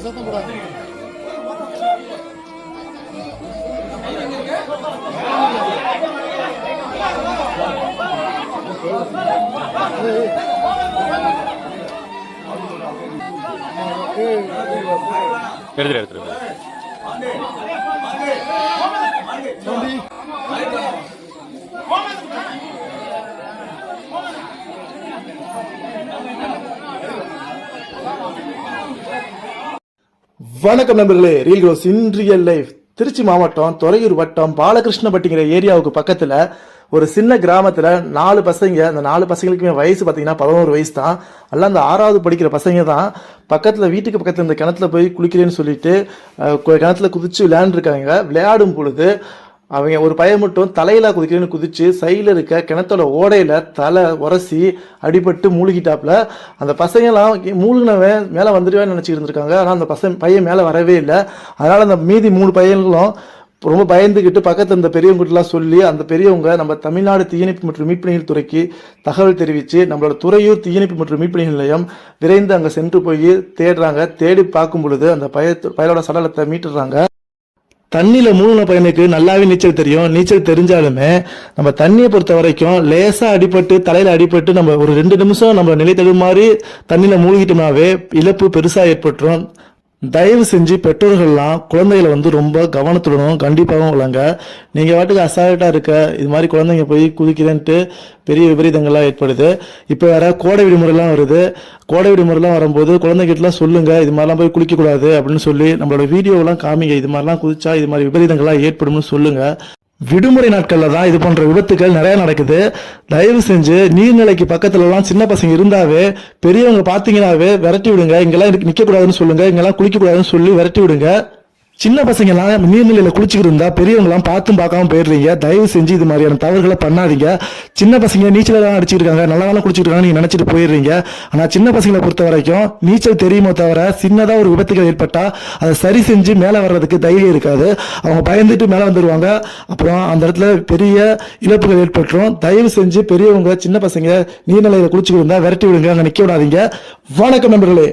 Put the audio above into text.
சத்தம் போடாது. எடுத்துரு வணக்கம் நண்பர்களே, reel cross in real life. Trichy மாவட்டம் துறையூர் வட்டம் பாலகிருஷ்ணப்பட்டிங்கிற ஏரியாவுக்கு பக்கத்துல ஒரு சின்ன கிராமத்துல 4 பசங்க. அந்த 4 பசங்களுக்குமே வயசு பாத்தீங்கன்னா 11 வயசு தான். எல்லாம் அந்த 6வது படிக்கிற பசங்க தான். பக்கத்துல வீட்டுக்கு பக்கத்துல இந்த கிணத்துல போய் குளிக்கிறேன்னு சொல்லிட்டு கிணத்துல குதிச்சு விளையாண்டுருக்காங்க. விளையாடும் பொழுது அவங்க ஒரு பையன் மட்டும் தலையில குதிக்கிறேன்னு குதிச்சு சைடில் இருக்க கிணத்தோட ஓடையில தலை உரசி அடிபட்டு மூழ்கிட்டாப்புல. அந்த பசங்கெல்லாம் மூழ்கினவன் மேலே வந்துடுவேன்னு நினச்சிட்டு இருந்திருக்காங்க. ஆனால் அந்த பையன் மேலே வரவே இல்லை. அதனால அந்த மீதி 3 பையன்களும் ரொம்ப பயந்துக்கிட்டு பக்கத்தில் இந்த பெரியவங்ககிட்டலாம் சொல்லி அந்த பெரியவங்க நம்ம தமிழ்நாடு தீயணைப்பு மற்றும் மீட்புப்பணிகள் துறைக்கு தகவல் தெரிவித்து நம்மளோட துறையூர் தீயணைப்பு மற்றும் மீட்புப்பணிகள் நிலையம் விரைந்து அங்கே சென்று போய் தேடுறாங்க. தேடி பார்க்கும் பொழுது அந்த பயலோட சடலத்தை மீட்டுறாங்க. தண்ணியில மூழ்கின பையனுக்கு நல்லாவே நீச்சல் தெரியும். நீச்சல் தெரிஞ்சாலுமே நம்ம தண்ணியை பொறுத்த வரைக்கும் லேசா அடிபட்டு தலையில அடிபட்டு நம்ம ஒரு 2 நிமிஷம் நம்ம நிலை தடுமாறி தண்ணியில மூழ்கிட்டோம்னாவே இழப்பு பெருசா ஏற்பட்டுரும். தயவு செஞ்சு பெற்றோர்கள்லாம் குழந்தைகளை ரொம்ப கவனத்துடனும் கண்டிப்பாகவும் உள்ளங்க. நீங்க வாட்டுக்கு அசால்ட்டா இருக்க இது மாதிரி குழந்தைங்க போய் குதிக்கிறேன்ட்டு பெரிய விபரீதங்கள்லாம் ஏற்படுது. இப்போ வேற கோடை விடுமுறைலாம் வருது. கோடை விடுமுறைலாம் வரும்போது குழந்தைகிட்டலாம் சொல்லுங்க இது மாதிரிலாம் போய் குளிக்கக்கூடாது அப்படின்னு சொல்லி நம்மளோட வீடியோவெல்லாம் காமிங்க. இது மாதிரிலாம் குதிச்சா இது மாதிரி விபரீதங்கள்லாம் ஏற்படும்னு சொல்லுங்க. விடுமுறை நாட்கள்ல தான் இது போன்ற விபத்துகள் நிறைய நடக்குது. தயவு செஞ்சு நீர்நிலைக்கு பக்கத்துல எல்லாம் சின்ன பசங்க இருந்தாவே பெரியவங்க பாத்தீங்கன்னாவே விரட்டி விடுங்க. இங்கெல்லாம் நிக்க கூடாதுன்னு சொல்லுங்க, இங்கெல்லாம் குளிக்க கூடாதுன்னு சொல்லி விரட்டி விடுங்க. சின்ன பசங்க எல்லாம் நீர்நிலையில குளிச்சுக்கிட்டு இருந்தா பெரியவங்க எல்லாம் பார்த்தும் பார்க்காம போயிடுறீங்க. தயவு செஞ்சு இது மாதிரியான தவறுகளை பண்ணாதீங்க. சின்ன பசங்க நீச்சல் எல்லாம் அடிச்சுட்டு இருக்காங்க, நல்லா குளிச்சுட்டு இருக்காங்க நீங்க நினைச்சிட்டு போயிடுறீங்க. ஆனா சின்ன பசங்களை பொறுத்த வரைக்கும் நீச்சல் தெரியுமோ தவிர சின்னதா ஒரு விபத்துகள் ஏற்பட்டா அதை சரி செஞ்சு மேல வர்றதுக்கு தைரியம் இருக்காது. அவங்க பயந்துட்டு மேல வந்துடுவாங்க. அப்புறம் அந்த இடத்துல பெரிய இழப்புகள் ஏற்பட்டுரும். தயவு செஞ்சு பெரியவங்க சின்ன பசங்க நீர்நிலையில குளிச்சுக்கிட்டு இருந்தா விரட்டி விடுங்க, அங்க நிக்க விடாதீங்க. வணக்கம் நண்பர்களே.